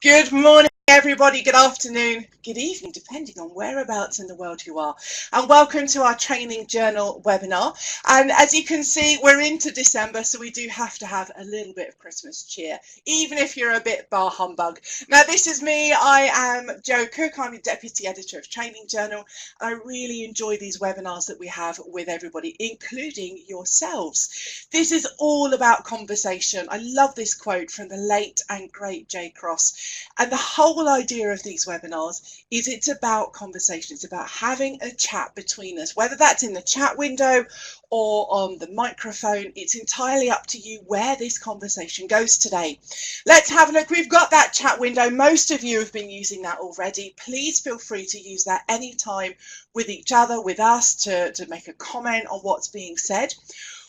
Good morning, everybody. Good afternoon, good evening, depending on whereabouts in the world you are. And welcome to our Training Journal webinar. And as you can see, we're into December, so we do have to have a little bit of Christmas cheer, even if you're a bit bar humbug. Now, this is me. I am Jo Cook. I'm the Deputy Editor of Training Journal. I really enjoy these webinars that we have with everybody, including yourselves. This is all about conversation. I love this quote from the late and great J. Cross. And the whole idea of these webinars is it's about conversation. It's about having a chat between us, whether that's in the chat window or on the microphone. It's entirely up to you where this conversation goes today. Let's have a look. We've got that chat window. Most of you have been using that already. Please feel free to use that anytime with each other, with us, to make a comment on what's being said.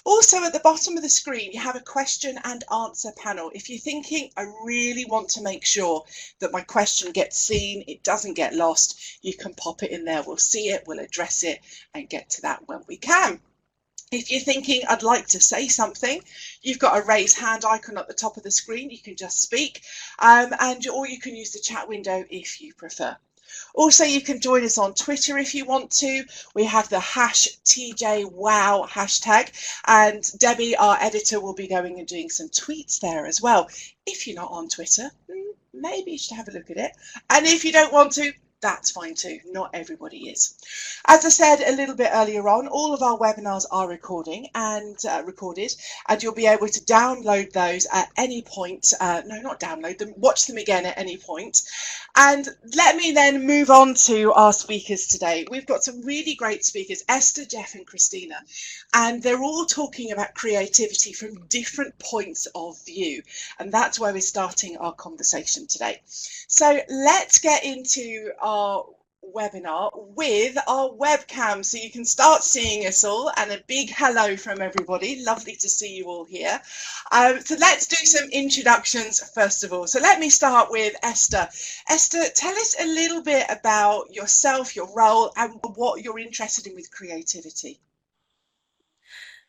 Also, at the bottom of the screen, you have a question and answer panel. If you're thinking, I really want to make sure that my question gets seen, it doesn't get lost, you can pop it in there. We'll see it, we'll address it, and get to that when we can. If you're thinking, I'd like to say something, you've got a raise hand icon at the top of the screen. You can just speak, or you can use the chat window if you prefer. Also, you can join us on Twitter if you want to. We have the #TJwow hashtag, and Debbie, our editor, will be going and doing some tweets there as well. If you're not on Twitter, maybe you should have a look at it. And if you don't want to, that's fine too. Not everybody is. As I said a little bit earlier on, all of our webinars are recorded, and you'll be able to download those at any point. No, not download them, watch them again at any point. And let me then move on to our speakers today. We've got some really great speakers, Esther, Jeff and Christina, and they're all talking about creativity from different points of view. And that's where we're starting our conversation today. So let's get into our webinar with our webcam, so you can start seeing us all, and a big hello from everybody. Lovely to see you all here. So let's do some introductions first of all. So let me start with Esther. Esther, tell us a little bit about yourself, your role, and what you're interested in with creativity.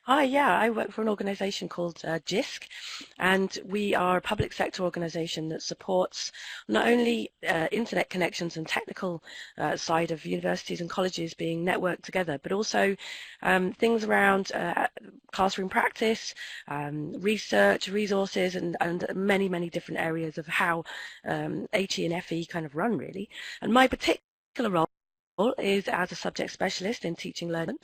Hi, yeah, I work for an organisation called JISC, and we are a public sector organisation that supports not only internet connections and technical side of universities and colleges being networked together, but also things around classroom practice, research, resources, and many, many different areas of how HE and FE kind of run, really. And my particular role is as a subject specialist in teaching learning.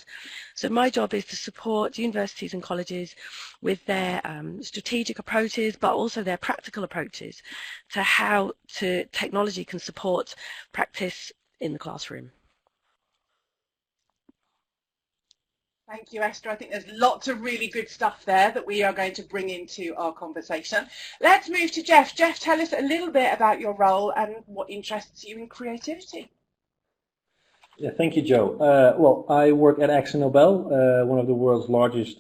So my job is to support universities and colleges with their strategic approaches, but also their practical approaches to how technology can support practice in the classroom. Thank you, Esther. I think there's lots of really good stuff there that we are going to bring into our conversation. Let's move to Jeff. Jeff, tell us a little bit about your role and what interests you in creativity. Yeah, thank you, Jo. Well, I work at AkzoNobel, one of the world's largest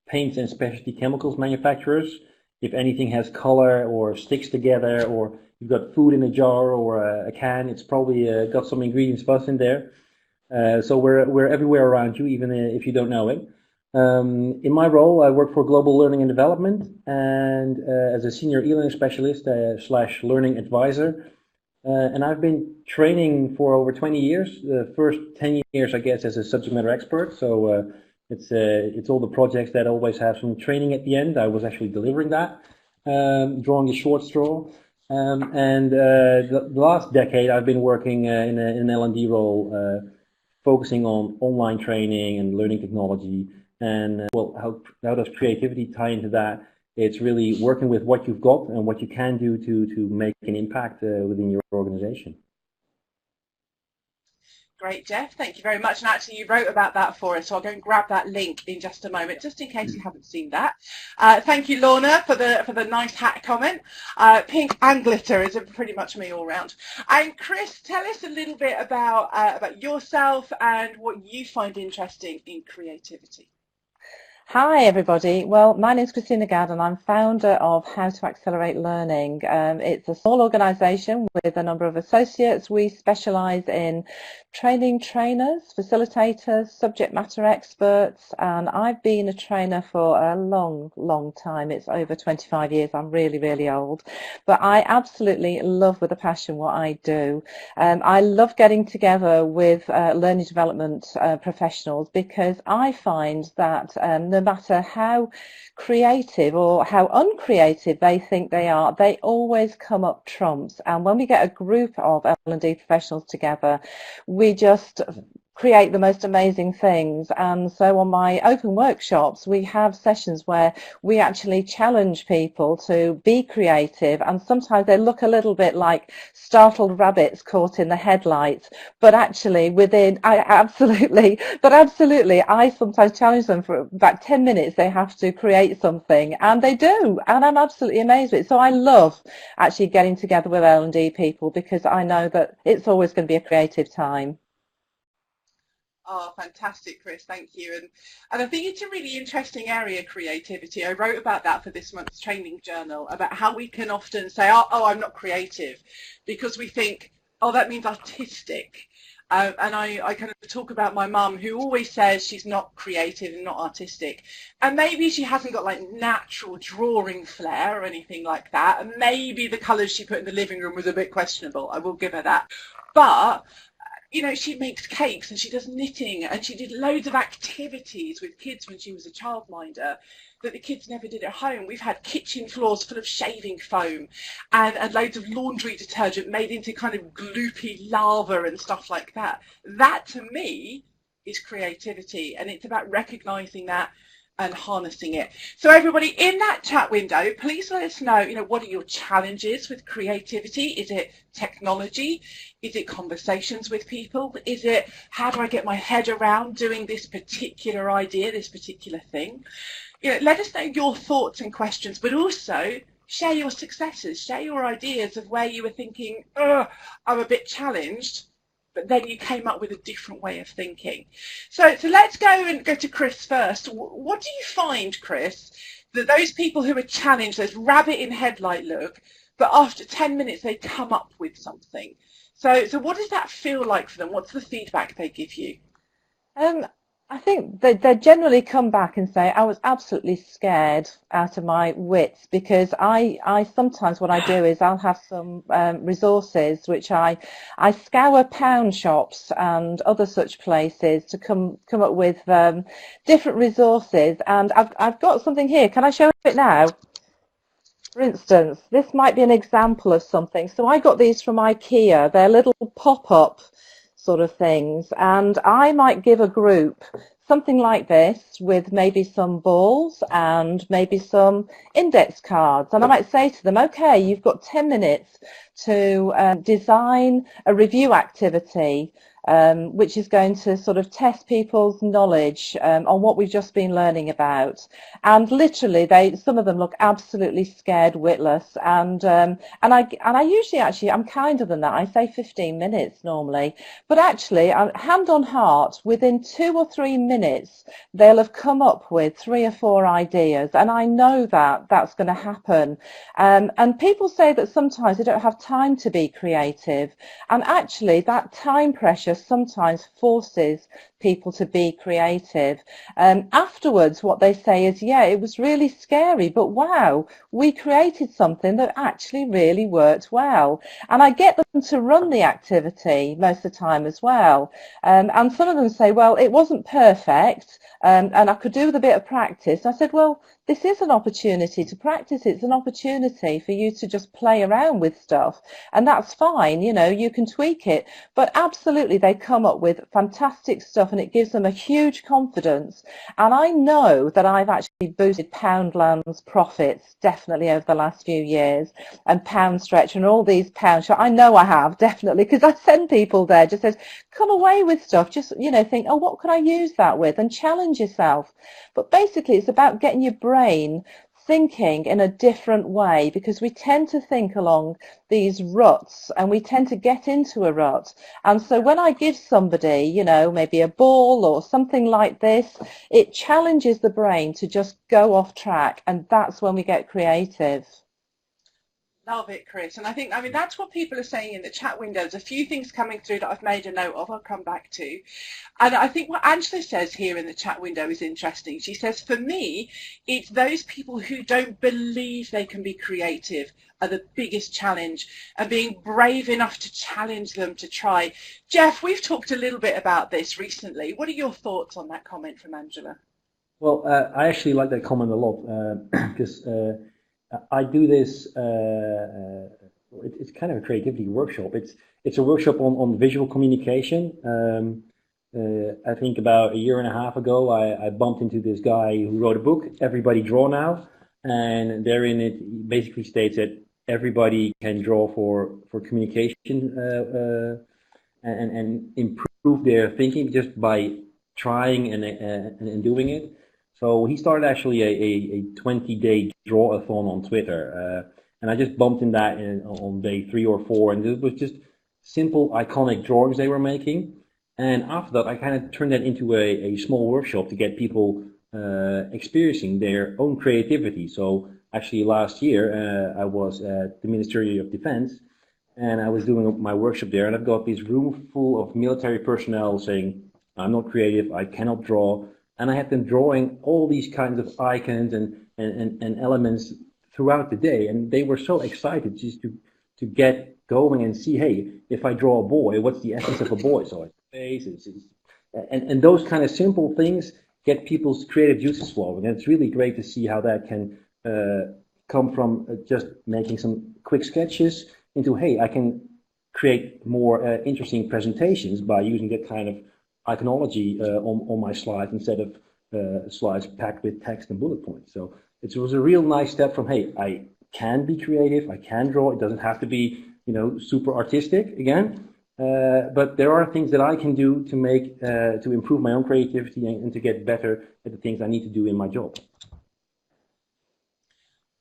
paints and specialty chemicals manufacturers. If anything has color or sticks together, or you've got food in a jar or a can, it's probably got some ingredients of us in there. So we're everywhere around you, even if you don't know it. In my role, I work for Global Learning and Development, and as a senior e-learning specialist / learning advisor. And I've been training for over 20 years. The first 10 years, I guess, as a subject matter expert. So it's all the projects that always have some training at the end. I was actually delivering that, drawing the short straw. And the last decade, I've been working in an L&D role, focusing on online training and learning technology. And well, how does creativity tie into that? It's really working with what you've got and what you can do to make an impact within your organization. Great, Jeff. Thank you very much. And actually, you wrote about that for us, so I'll go and grab that link in just a moment, just in case you haven't seen that. Thank you, Lorna, for the nice hat comment. Pink and glitter is pretty much me all round. And Chris, tell us a little bit about yourself and what you find interesting in creativity. Hi everybody. Well, my name is Christina Gadd and I'm founder of How to Accelerate Learning. It's a small organisation with a number of associates. We specialise in training trainers, facilitators, subject matter experts, and I've been a trainer for a long time. It's over 25 years. I'm really old, but I absolutely love with a passion what I do. I love getting together with learning development professionals because I find that no matter how creative or how uncreative they think they are, they always come up trumps. And when we get a group of L&D professionals together, we just create the most amazing things. And so on my open workshops, we have sessions where we actually challenge people to be creative, and sometimes they look a little bit like startled rabbits caught in the headlights, but actually absolutely, I sometimes challenge them for about 10 minutes. They have to create something, and they do, and I'm absolutely amazed with it. So I love actually getting together with L&D people because I know that it's always going to be a creative time. Oh, fantastic, Chris. Thank you. And I think it's a really interesting area, creativity. I wrote about that for this month's training journal, about how we can often say, oh, I'm not creative, because we think, oh, that means artistic. And I kind of talk about my mum, who always says she's not creative and not artistic. And maybe she hasn't got like natural drawing flair or anything like that. And maybe the colours she put in the living room was a bit questionable. I will give her that. But you know, she makes cakes and she does knitting, and she did loads of activities with kids when she was a childminder that the kids never did at home. We've had kitchen floors full of shaving foam and loads of laundry detergent made into kind of gloopy lava and stuff like that. That to me is creativity, and it's about recognizing that and harnessing it. So everybody in that chat window, please let us know, what are your challenges with creativity? Is it technology? Is it conversations with people? Is it how do I get my head around doing this particular idea, this particular thing? Let us know your thoughts and questions, but also share your successes, share your ideas of where you were thinking, I'm a bit challenged, but then you came up with a different way of thinking. So let's go to Chris first. What do you find, Chris, that those people who are challenged, those rabbit in headlight look, but after 10 minutes they come up with something? So what does that feel like for them? What's the feedback they give you? I think they generally come back and say, I was absolutely scared out of my wits, because I sometimes what I do is I'll have some resources which I scour pound shops and other such places to come up with different resources. And I've got something here. Can I show it now? For instance, this might be an example of something. So I got these from IKEA. They're little pop-up sort of things, and I might give a group something like this with maybe some balls and maybe some index cards, and I might say to them, okay, you've got 10 minutes to design a review activity which is going to sort of test people's knowledge on what we've just been learning about. And literally, some of them look absolutely scared witless, and I usually actually I'm kinder than that. I say 15 minutes normally, but actually, hand on heart, within 2 or 3 minutes, they'll have come up with 3 or 4 ideas, and I know that that's going to happen. And people say that sometimes they don't have time to be creative, and actually, that time pressure sometimes forces people to be creative. Afterwards, what they say is, yeah, it was really scary, but wow, we created something that actually really worked well. And I get them to run the activity most of the time as well. And some of them say, well, it wasn't perfect, and I could do with a bit of practice. I said, well, this is an opportunity to practice. It's an opportunity for you to just play around with stuff, and that's fine. You can tweak it, but absolutely they come up with fantastic stuff, and it gives them a huge confidence. And I know that I've actually boosted Poundland's profits definitely over the last few years, and Pound Stretch and all these pound shops. I know I have, definitely, because I send people there, just says, come away with stuff, just think, oh, what could I use that with, and challenge yourself. But basically it's about getting your brain thinking in a different way, because we tend to think along these ruts and we tend to get into a rut. And so when I give somebody, you know, maybe a ball or something like this, it challenges the brain to just go off track, and that's when we get creative. Love it, Chris. And I mean, that's what people are saying in the chat windows. A few things coming through that I've made a note of, I'll come back to. And I think what Angela says here in the chat window is interesting. She says, for me, it's those people who don't believe they can be creative are the biggest challenge, and being brave enough to challenge them to try. Jeff, we've talked a little bit about this recently. What are your thoughts on that comment from Angela? Well, I actually like that comment a lot because I do this. It's kind of a creativity workshop. It's a workshop on visual communication. I think about a year and a half ago, I bumped into this guy who wrote a book, Everybody Draw Now, and therein it basically states that everybody can draw for communication and improve their thinking just by trying and doing it. So he started actually a 20-day draw-a-thon on Twitter, and I just bumped in that on day 3 or 4, and it was just simple, iconic drawings they were making. And after that, I kind of turned that into a small workshop to get people experiencing their own creativity. So actually last year, I was at the Ministry of Defense, and I was doing my workshop there, and I've got this room full of military personnel saying, I'm not creative, I cannot draw. And I had them drawing all these kinds of icons and elements throughout the day, and they were so excited just to get going and see, hey, if I draw a boy, what's the essence of a boy? So it's face, and those kind of simple things get people's creative juices flowing, and it's really great to see how that can come from just making some quick sketches into, hey, I can create more interesting presentations by using that kind of iconology on my slides instead of slides packed with text and bullet points. So it was a real nice step from, hey, I can be creative, I can draw. It doesn't have to be, you know, super artistic again, but there are things that I can do to make to improve my own creativity and to get better at the things I need to do in my job.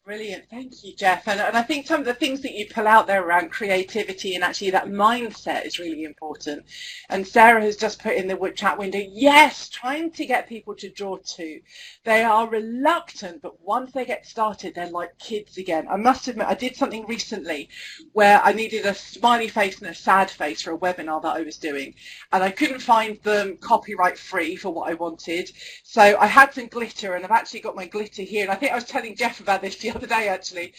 Brilliant, thank you, Jeff. And I think some of the things that you pull out there around creativity and actually that mindset is really important. And Sarah has just put in the chat window, yes, trying to get people to draw too. They are reluctant, but once they get started, they're like kids again. I must admit, I did something recently where I needed a smiley face and a sad face for a webinar that I was doing. And I couldn't find them copyright free for what I wanted. So I had some glitter, and I've actually got my glitter here. And I think I was telling Jeff about this the other day actually,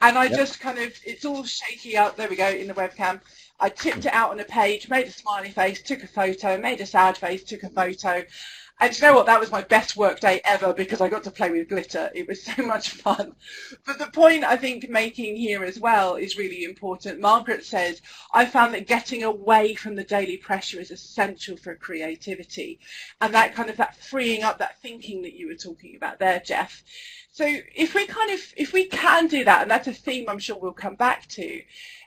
and I just kind of, it's all shaky out, there we go, in the webcam. I tipped it out on a page, made a smiley face, took a photo, made a sad face, took a photo, and you know what, that was my best work day ever because I got to play with glitter. It was so much fun. But the point I think making here as well is really important. Margaret says, I found that getting away from the daily pressure is essential for creativity, and that kind of, that freeing up, that thinking that you were talking about there, Jeff. So if we can do that, and that's a theme I'm sure we'll come back to.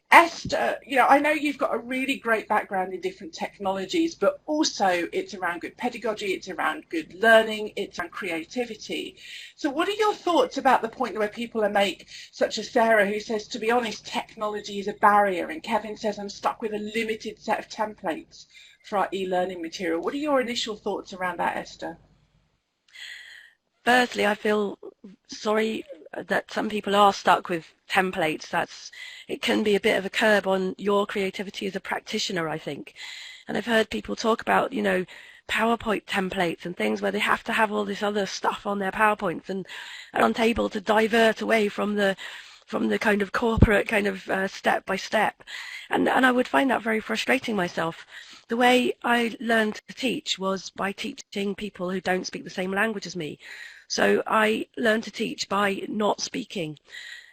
Esther, you know, I know you've got a really great background in different technologies, but also it's around good pedagogy, it's around good learning, it's around creativity. So what are your thoughts about the point where people are make, such as Sarah, who says, to be honest, technology is a barrier, and Kevin says, I'm stuck with a limited set of templates for our e-learning material. What are your initial thoughts around that, Esther? Firstly, I feel sorry that some people are stuck with templates. It can be a bit of a curb on your creativity as a practitioner, I think. And I've heard people talk about, you know, PowerPoint templates and things where they have to have all this other stuff on their PowerPoints and aren't able to divert away from the kind of corporate kind of step by step. And I would find that very frustrating myself. The way I learned to teach was by teaching people who don't speak the same language as me. So I learned to teach by not speaking.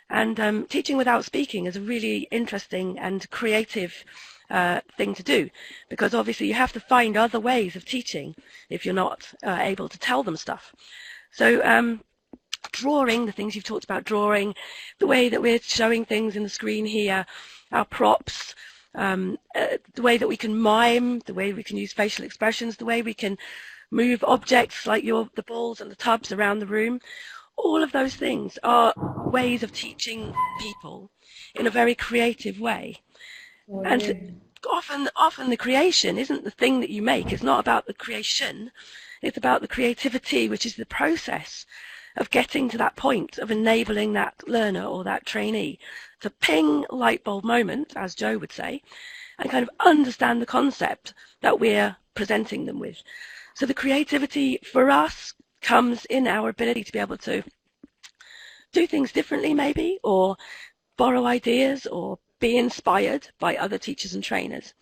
And teaching without speaking is a really interesting and creative thing to do, because obviously you have to find other ways of teaching if you're not able to tell them stuff. So drawing, the things you've talked about, drawing, the way that we're showing things in the screen here, our props, the way that we can mime, the way we can use facial expressions, the way we can move objects like the balls and the tubs around the room. All of those things are ways of teaching people in a very creative way. And often the creation isn't the thing that you make. It's not about the creation. It's about the creativity, which is the process of getting to that point of enabling that learner or that trainee to ping light bulb moment, as Joe would say, and kind of understand the concept that we're presenting them with. So the creativity for us comes in our ability to be able to do things differently maybe, or borrow ideas, or be inspired by other teachers and trainers.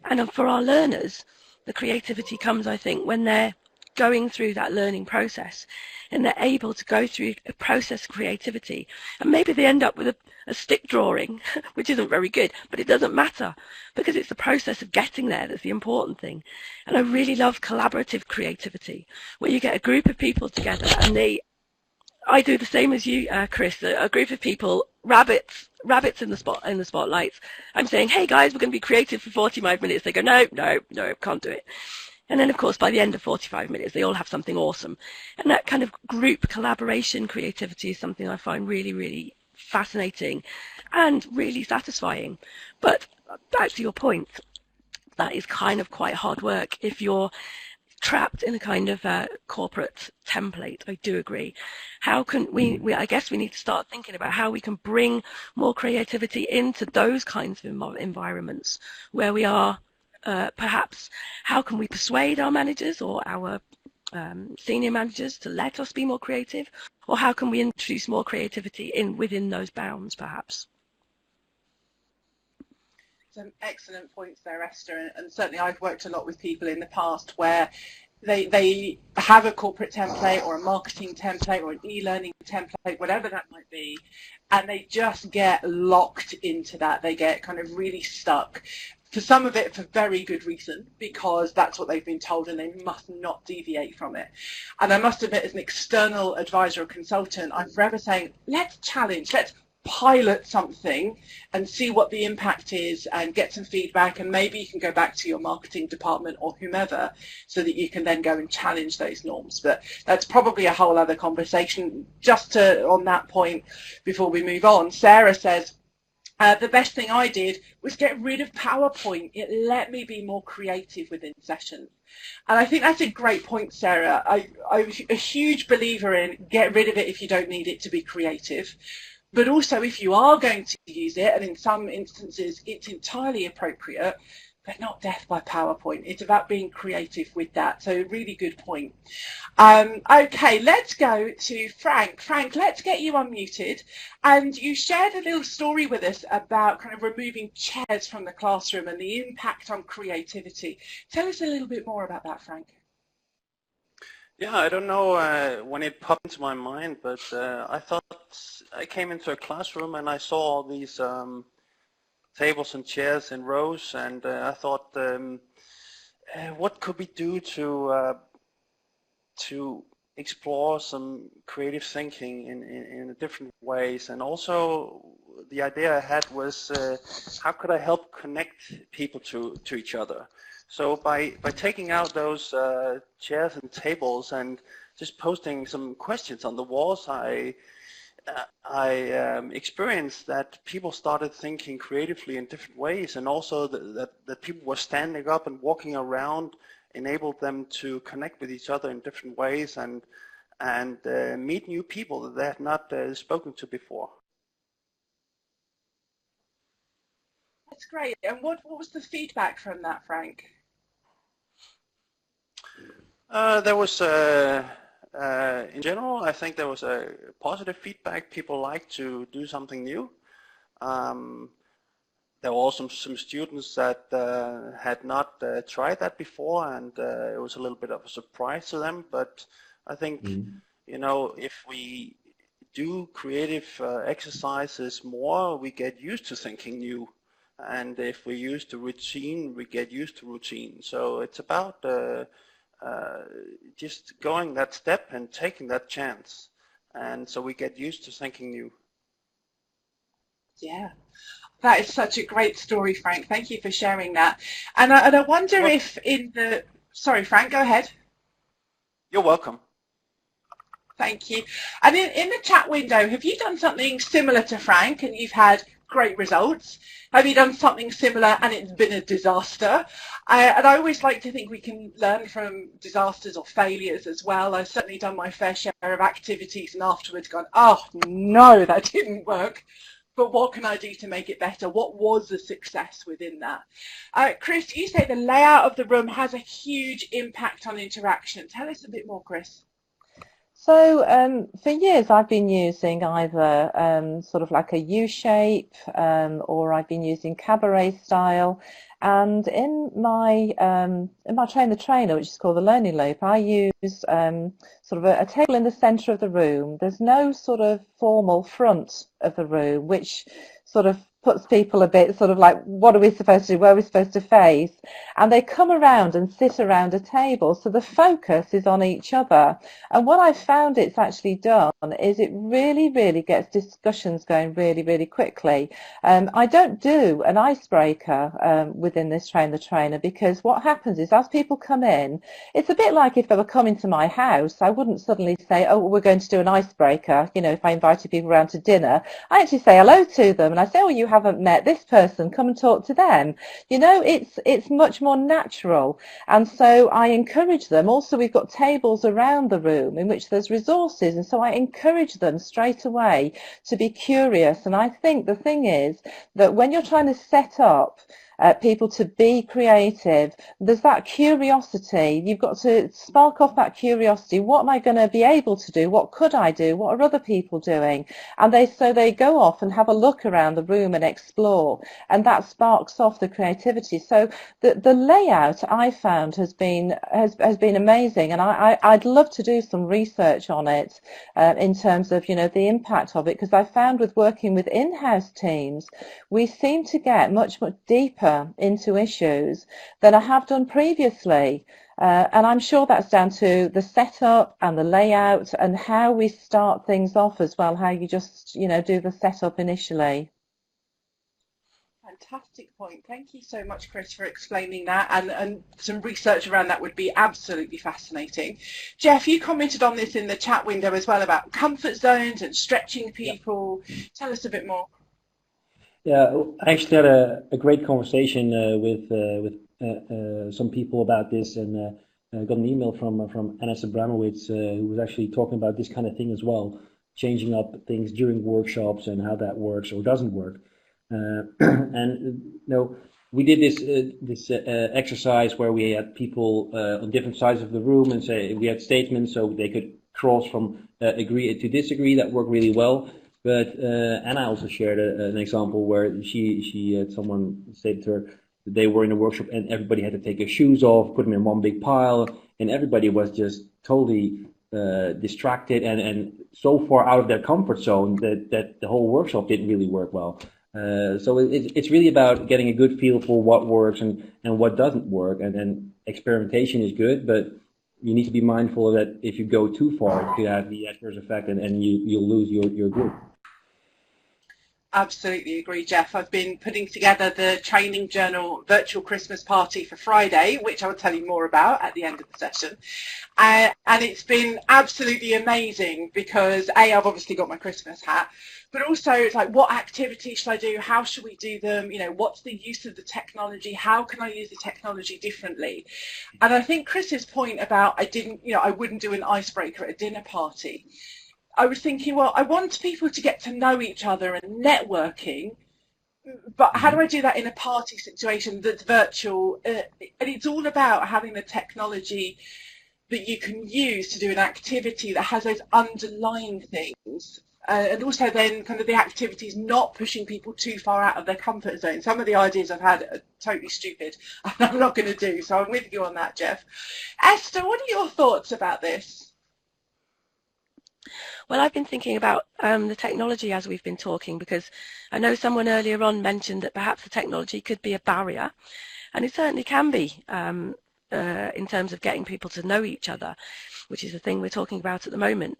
And for our learners, the creativity comes, I think, when they're going through that learning process and they're able to go through a process of creativity, and maybe they end up with a stick drawing, which isn't very good, but it doesn't matter because it's the process of getting there that's the important thing. And I really love collaborative creativity, where you get a group of people together and I do the same as you, Chris, a group of people, rabbits in the spotlights. I'm saying, hey guys, we're going to be creative for 45 minutes. They go, no, can't do it. And then, of course, by the end of 45 minutes, they all have something awesome. And that kind of group collaboration creativity is something I find really, really fascinating and really satisfying. But back to your point, that is kind of quite hard work if you're trapped in a kind of corporate template. I do agree. How can we I guess we need to start thinking about how we can bring more creativity into those kinds of environments where we are. Perhaps how can we persuade our managers or our senior managers to let us be more creative, or how can we introduce more creativity within those bounds, perhaps? Some excellent points there, Esther, and certainly I've worked a lot with people in the past where they have a corporate template or a marketing template or an e-learning template, whatever that might be, and they just get locked into that. They get kind of really stuck. For some of it, for very good reason, because that's what they've been told and they must not deviate from it. And I must admit, as an external advisor or consultant, I'm forever saying, let's challenge, let's pilot something and see what the impact is and get some feedback, and maybe you can go back to your marketing department or whomever so that you can then go and challenge those norms. But that's probably a whole other conversation. Just on that point, before we move on, Sarah says, the best thing I did was get rid of PowerPoint. It let me be more creative within sessions. And I think that's a great point, Sarah. I'm a huge believer in get rid of it if you don't need it to be creative. But also if you are going to use it, and in some instances it's entirely appropriate, but not death by PowerPoint. It's about being creative with that. So really good point. Okay, let's go to Frank. Frank, let's get you unmuted. And you shared a little story with us about kind of removing chairs from the classroom and the impact on creativity. Tell us a little bit more about that, Frank. Yeah, I don't know when it popped into my mind, but I thought I came into a classroom and I saw all these tables and chairs in rows, and I thought, what could we do to explore some creative thinking in different ways? And also the idea I had was, how could I help connect people to each other? So by taking out those chairs and tables and just posting some questions on the walls, I experienced that people started thinking creatively in different ways, and also that people were standing up and walking around enabled them to connect with each other in different ways and meet new people that they had not spoken to before. That's great. And what was the feedback from that, Frank? There was in general, I think there was a positive feedback. People like to do something new. There were also some students that had not tried that before, and it was a little bit of a surprise to them. But I think, you know, if we do creative exercises more, we get used to thinking new. And if we're used to routine, we get used to routine. So it's about just going that step and taking that chance, and so we get used to thinking new. Yeah, that is such a great story, Frank. Thank you for sharing that. And I wonder if in the... Sorry, Frank, go ahead. You're welcome. Thank you. And in the chat window, have you done something similar to Frank and you've had great results? Have you done something similar and it's been a disaster? And I always like to think we can learn from disasters or failures as well. I've certainly done my fair share of activities and afterwards gone, oh no, that didn't work. But what can I do to make it better? What was the success within that? Chris, you say the layout of the room has a huge impact on interaction. Tell us a bit more, Chris. So for years I've been using either sort of like a U-shape or I've been using cabaret style, and in my Train the Trainer, which is called the Learning Loop, I use sort of a table in the centre of the room. There's no sort of formal front of the room, which sort of puts people a bit sort of like, what are we supposed to do? Where are we supposed to face? And they come around and sit around a table, so the focus is on each other. And what I've found it's actually done is it really, really gets discussions going really, really quickly. I don't do an icebreaker within this Train the Trainer, because what happens is as people come in, it's a bit like if they were coming to my house. I wouldn't suddenly say, oh, we're going to do an icebreaker. You know, if I invited people around to dinner, I actually say hello to them and I say, oh, you haven't met this person, come and talk to them. You know, it's much more natural. And so I encourage them. Also, we've got tables around the room in which there's resources, and so I encourage them straight away to be curious. And I think the thing is that when you're trying to set up people to be creative, there's that curiosity. You've got to spark off that curiosity. What am I going to be able to do? What could I do? What are other people doing? And they go off and have a look around the room and explore, and that sparks off the creativity. So the layout I found has been amazing, and I'd love to do some research on it in terms of, you know, the impact of it, because I found with working with in-house teams, we seem to get much deeper into issues than I have done previously. And I'm sure that's down to the setup and the layout and how we start things off as well, how you just, you know, do the setup initially. Fantastic point. Thank you so much, Chris, for explaining that, and some research around that would be absolutely fascinating. Jeff, you commented on this in the chat window as well about comfort zones and stretching people. Yeah. Tell us a bit more. Yeah, I actually had a great conversation with some people about this, and got an email from Anna Abramowitz, who was actually talking about this kind of thing as well, changing up things during workshops and how that works or doesn't work. And you know, we did this exercise where we had people on different sides of the room, and say we had statements so they could cross from agree to disagree. That worked really well. But Anna also shared an example where she had someone said to her that they were in a workshop and everybody had to take their shoes off, put them in one big pile, and everybody was just totally distracted and so far out of their comfort zone that the whole workshop didn't really work well. So it's really about getting a good feel for what works and what doesn't work, and experimentation is good, but you need to be mindful that if you go too far, it could have the adverse effect and you'll lose your group. Absolutely agree, Jeff. I've been putting together the Training Journal virtual Christmas party for Friday, which I will tell you more about at the end of the session. And it's been absolutely amazing because I've obviously got my Christmas hat, but also it's like, what activities should I do? How should we do them? You know, what's the use of the technology? How can I use the technology differently? And I think Chris's point about I wouldn't do an icebreaker at a dinner party. I was thinking, well, I want people to get to know each other and networking, but how do I do that in a party situation that's virtual? And it's all about having the technology that you can use to do an activity that has those underlying things. And also then kind of the activities not pushing people too far out of their comfort zone. Some of the ideas I've had are totally stupid and I'm not going to do, so I'm with you on that, Jeff. Esther, what are your thoughts about this? Well, I've been thinking about the technology as we've been talking, because I know someone earlier on mentioned that perhaps the technology could be a barrier, and it certainly can be in terms of getting people to know each other, which is the thing we're talking about at the moment.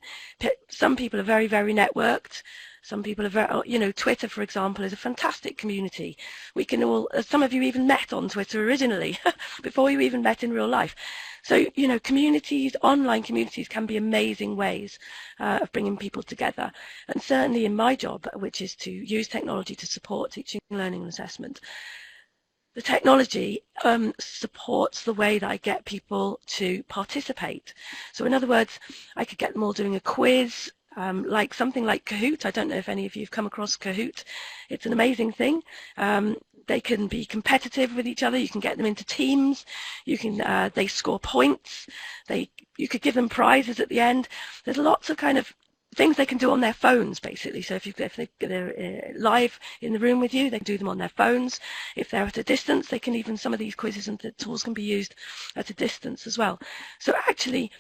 Some people are very, very networked. Some people are very, Twitter, for example, is a fantastic community. We can all, some of you even met on Twitter originally, before you even met in real life. So, you know, communities, online communities can be amazing ways of bringing people together. And certainly in my job, which is to use technology to support teaching, learning and assessment, the technology supports the way that I get people to participate. So in other words, I could get them all doing a quiz, like something like Kahoot. I don't know if any of you have come across Kahoot. It's an amazing thing. They can be competitive with each other. You can get them into teams. You can they score points. You could give them prizes at the end. There's lots of kind of things they can do on their phones, basically. So if they're live in the room with you, they can do them on their phones. If they're at a distance, they can even, some of these quizzes and the tools can be used at a distance as well. So actually,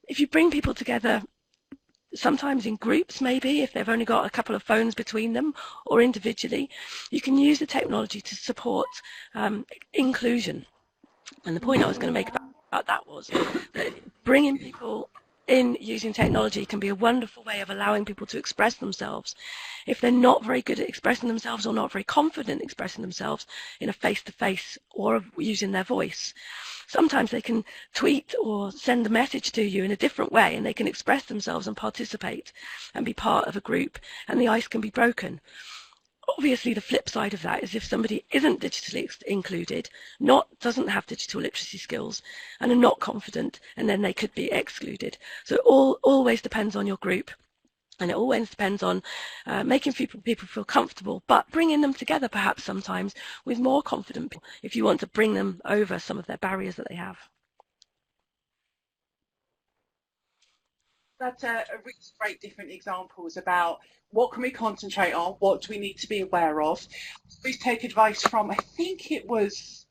if you bring people together, sometimes in groups, maybe if they've only got a couple of phones between them, or individually, you can use the technology to support inclusion. And the point I was going to make about that was that bringing people in using technology can be a wonderful way of allowing people to express themselves. If they're not very good at expressing themselves or not very confident expressing themselves in a face-to-face or using their voice, sometimes they can tweet or send a message to you in a different way, and they can express themselves and participate and be part of a group, and the ice can be broken. Obviously, the flip side of that is if somebody isn't digitally included, doesn't have digital literacy skills, and are not confident, and then they could be excluded. So it always depends on your group, and it always depends on making people feel comfortable, but bringing them together perhaps sometimes with more confident people if you want to bring them over some of their barriers that they have. That's a really great different examples about what can we concentrate on, what do we need to be aware of. Please take advice from, I think it was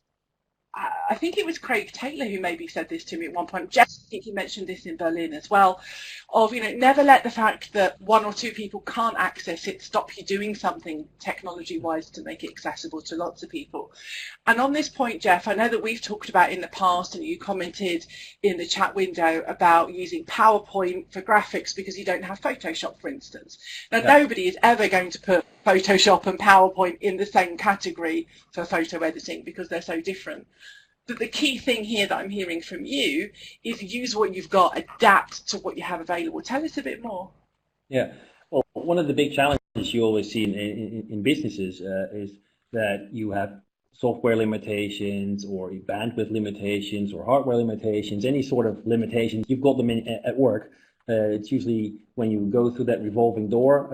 Craig Taylor who maybe said this to me at one point. Jess, I think he mentioned this in Berlin as well, of, you know, never let the fact that one or two people can't access it stop you doing something technology-wise to make it accessible to lots of people. And on this point, Jeff, I know that we've talked about in the past, and you commented in the chat window about using PowerPoint for graphics because you don't have Photoshop, for instance. Now, nobody is ever going to put Photoshop and PowerPoint in the same category for photo editing because they're so different. But the key thing here that I'm hearing from you is use what you've got, adapt to what you have available. Tell us a bit more. Yeah, well, one of the big challenges you always see in businesses is that you have software limitations or bandwidth limitations or hardware limitations, any sort of limitations. You've got them at work. It's usually when you go through that revolving door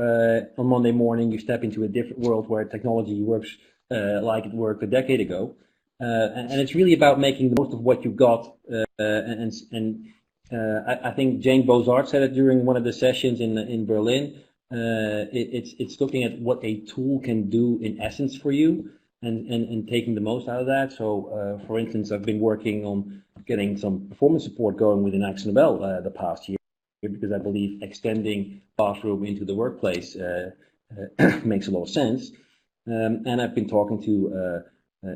on Monday morning, you step into a different world where technology works like it worked a decade ago. And it's really about making the most of what you've got. I think Jane Bozart said it during one of the sessions in Berlin. It's looking at what a tool can do in essence for you and taking the most out of that. So, for instance, I've been working on getting some performance support going within AkzoNobel the past year because I believe extending classroom into the workplace makes a lot of sense. And I've been talking to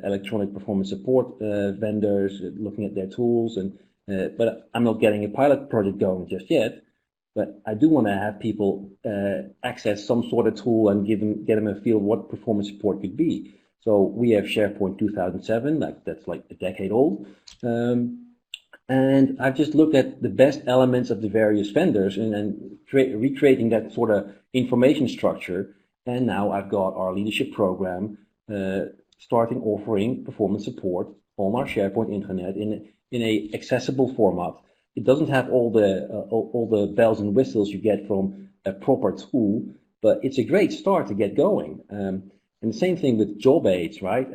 electronic performance support vendors, looking at their tools, but I'm not getting a pilot project going just yet. But I do want to have people access some sort of tool and get them a feel of what performance support could be. So we have SharePoint 2007, that's like a decade old. And I've just looked at the best elements of the various vendors and recreating that sort of information structure. And now I've got our leadership program starting offering performance support on our SharePoint intranet in a accessible format. It doesn't have all the bells and whistles you get from a proper tool, but it's a great start to get going. And the same thing with job aids, right?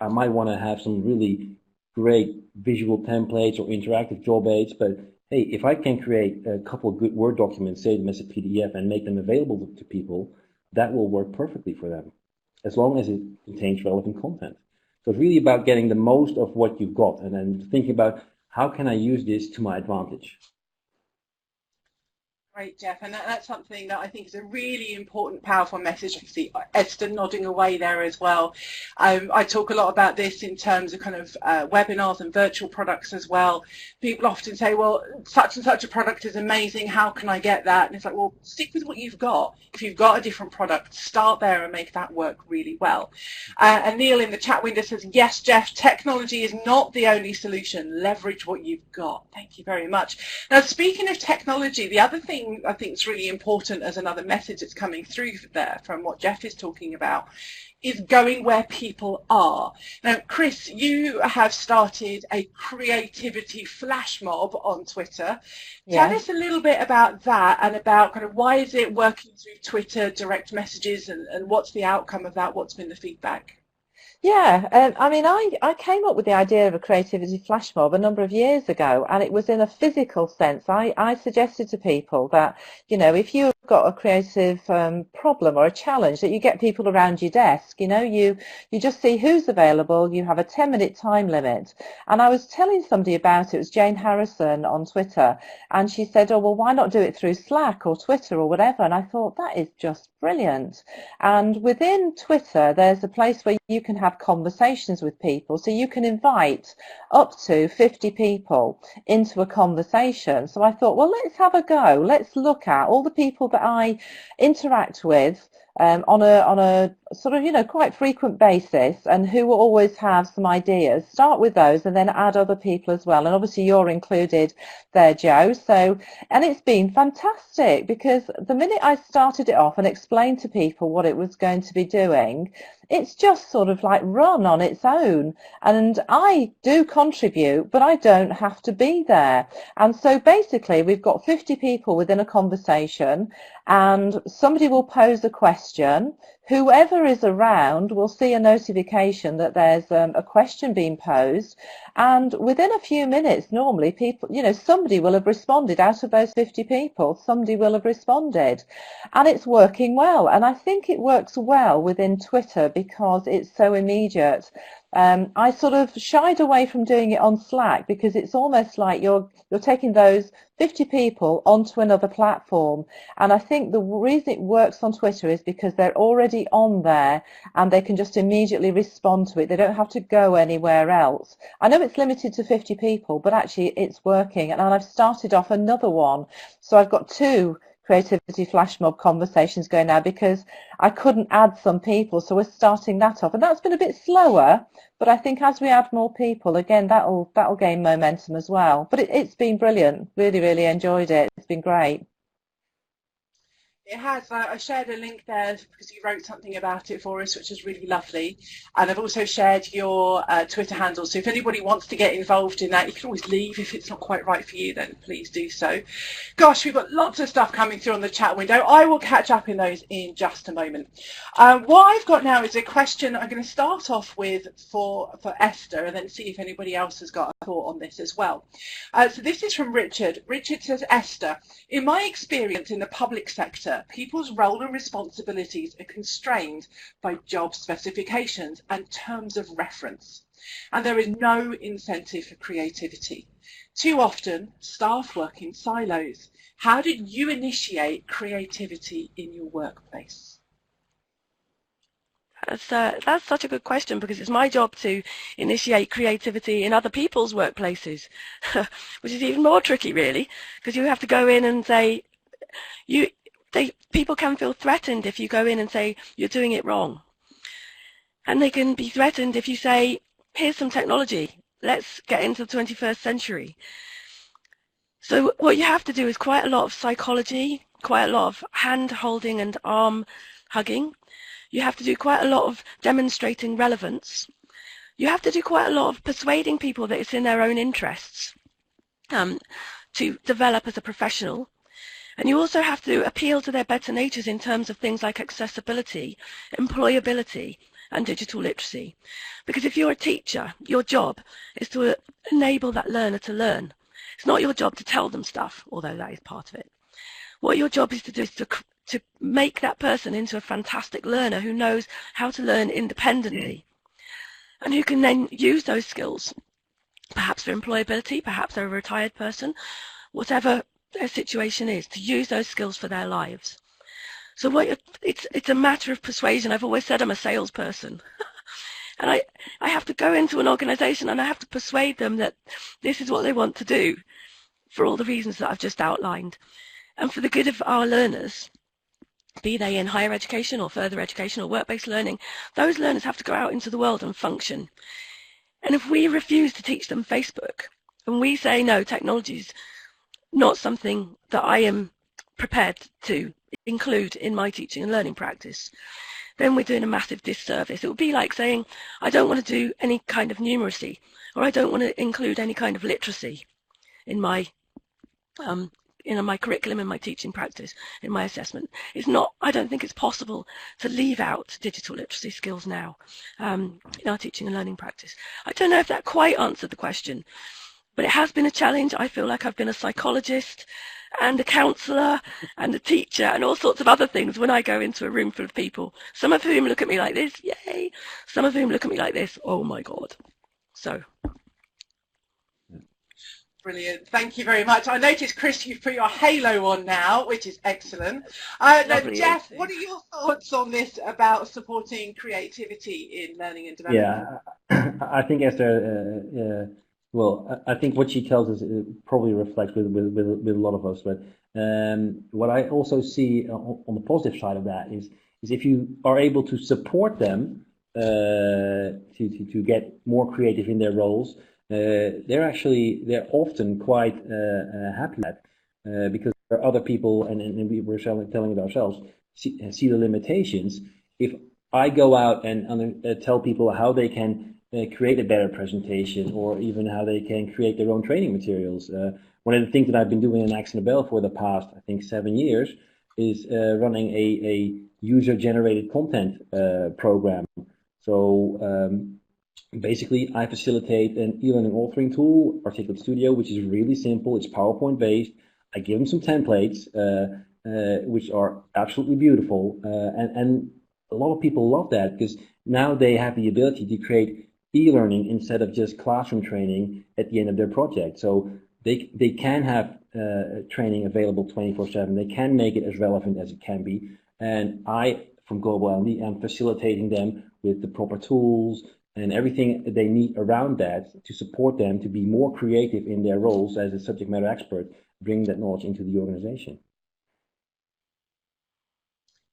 I might want to have some really great visual templates or interactive job aids, but hey, if I can create a couple of good Word documents, save them as a PDF, and make them available to people, that will work perfectly for them, as long as it contains relevant content. So it's really about getting the most of what you've got and then thinking about how can I use this to my advantage. Great, Jeff, and that's something that I think is a really important, powerful message. I can see Esther nodding away there as well. I talk a lot about this in terms of kind of webinars and virtual products as well. People often say, well, such and such a product is amazing, how can I get that? And it's like, well, stick with what you've got. If you've got a different product, start there and make that work really well. And Neil in the chat window says, yes, Jeff, technology is not the only solution. Leverage what you've got. Thank you very much. Now, speaking of technology, the other thing I think is really important as another message that's coming through there from what Jeff is talking about is going where people are. Now, Chris, you have started a creativity flash mob on Twitter. Yeah. Tell us a little bit about that and about kind of why is it working through Twitter, direct messages, and what's the outcome of that? What's been the feedback? Yeah, I mean, I came up with the idea of a creativity flash mob a number of years ago, and it was in a physical sense. I suggested to people that, you know, if you've got a creative problem or a challenge, that you get people around your desk, you know, you just see who's available, you have a 10-minute time limit. And I was telling somebody about it was Jane Harrison on Twitter, and she said, oh, well, why not do it through Slack or Twitter or whatever? And I thought, that is just brilliant. And within Twitter, there's a place where you can have conversations with people, so you can invite up to 50 people into a conversation. So I thought, well, let's have a go. Let's look at all the people that I interact with on a sort of, you know, quite frequent basis, and who will always have some ideas. Start with those and then add other people as well. And obviously you're included there, Joe. So, and it's been fantastic, because the minute I started it off and explained to people what it was going to be doing, it's just sort of like run on its own. And I do contribute, but I don't have to be there. And so basically we've got 50 people within a conversation, and somebody will pose a question. Whoever is around will see a notification that there's a question being posed, and within a few minutes, normally people, you know, somebody will have responded. Out of those 50 people, somebody will have responded, and it's working well. And I think it works well within Twitter because it's so immediate. I sort of shied away from doing it on Slack because it's almost like you're taking those 50 people onto another platform. And I think the reason it works on Twitter is because they're already on there and they can just immediately respond to it. They don't have to go anywhere else. I know it's limited to 50 people, but actually it's working. And I've started off another one. So I've got 2 creativity flash mob conversations going now because I couldn't add some people, so we're starting that off, and that's been a bit slower, but I think as we add more people, again, that'll gain momentum as well. But it's been brilliant. Really enjoyed it. It's been great. It has. I shared a link there because you wrote something about it for us, which is really lovely. And I've also shared your Twitter handle. So if anybody wants to get involved in that, you can always leave. If it's not quite right for you, then please do so. Gosh, we've got lots of stuff coming through on the chat window. I will catch up in those in just a moment. What I've got now is a question I'm going to start off with for Esther, and then see if anybody else has got a thought on this as well. So this is from Richard. Richard says, Esther, in my experience in the public sector, people's role and responsibilities are constrained by job specifications and terms of reference, and there is no incentive for creativity. Too often, staff work in silos. How did you initiate creativity in your workplace? That's such a good question, because it's my job to initiate creativity in other people's workplaces, which is even more tricky, really, because you have to go in and say, people can feel threatened if you go in and say you're doing it wrong. And they can be threatened if you say, here's some technology, let's get into the 21st century. So what you have to do is quite a lot of psychology, quite a lot of hand holding and arm hugging. You have to do quite a lot of demonstrating relevance. You have to do quite a lot of persuading people that it's in their own interests to develop as a professional. And you also have to appeal to their better natures in terms of things like accessibility, employability, and digital literacy. Because if you're a teacher, your job is to enable that learner to learn. It's not your job to tell them stuff, although that is part of it. What your job is to do is to make that person into a fantastic learner who knows how to learn independently, and who can then use those skills, perhaps for employability, perhaps they're a retired person, whatever their situation is, to use those skills for their lives. So it's a matter of persuasion. I've always said I'm a salesperson. And I have to go into an organization and I have to persuade them that this is what they want to do for all the reasons that I've just outlined. And for the good of our learners, be they in higher education or further education or work-based learning, those learners have to go out into the world and function. And if we refuse to teach them Facebook, and we say, no, technology is not something that I am prepared to include in my teaching and learning practice, then we're doing a massive disservice. It would be like saying, I don't want to do any kind of numeracy, or I don't want to include any kind of literacy in my my curriculum, in my teaching practice, in my assessment. It's not, I don't think it's possible to leave out digital literacy skills now in our teaching and learning practice. I don't know if that quite answered the question, but it has been a challenge. I feel like I've been a psychologist and a counsellor and a teacher and all sorts of other things when I go into a room full of people, some of whom look at me like this, yay, some of whom look at me like this, oh my God. So. Brilliant. Thank you very much. I noticed, Chris, you've put your halo on now, which is excellent. Jeff, what are your thoughts on this about supporting creativity in learning and development? Yeah, I think Esther, well, I think what she tells us probably reflects with a lot of us. But what I also see on the positive side of that is if you are able to support them to get more creative in their roles, they're often quite happy with that because there are other people, and we were telling it ourselves, see the limitations. If I go out and tell people how they can create a better presentation, or even how they can create their own training materials. One of the things that I've been doing in Axe Nobel for the past, I think, 7 years is running a user-generated content program. So basically, I facilitate an e-learning authoring tool, Articulate Studio, which is really simple. It's PowerPoint-based. I give them some templates, which are absolutely beautiful. And a lot of people love that because now they have the ability to create e-learning instead of just classroom training at the end of their project. So they can have training available 24/7. They can make it as relevant as it can be. And I, from Global L&D, am facilitating them with the proper tools and everything they need around that to support them to be more creative in their roles as a subject matter expert, bringing that knowledge into the organization.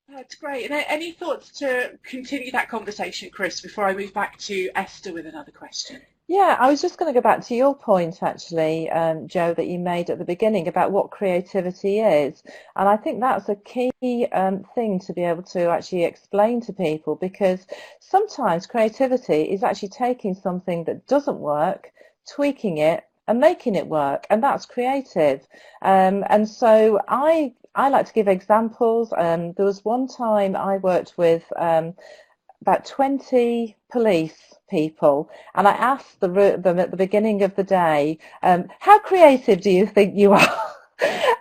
That's great. And any thoughts to continue that conversation, Chris, before I move back to Esther with another question? Yeah, I was just going to go back to your point, actually, Joe, that you made at the beginning about what creativity is. And I think that's a key thing to be able to actually explain to people, because sometimes creativity is actually taking something that doesn't work, tweaking it, and making it work, and that's creative. And so I like to give examples. There was one time I worked with about 20 police people, and I asked them at the beginning of the day, how creative do you think you are?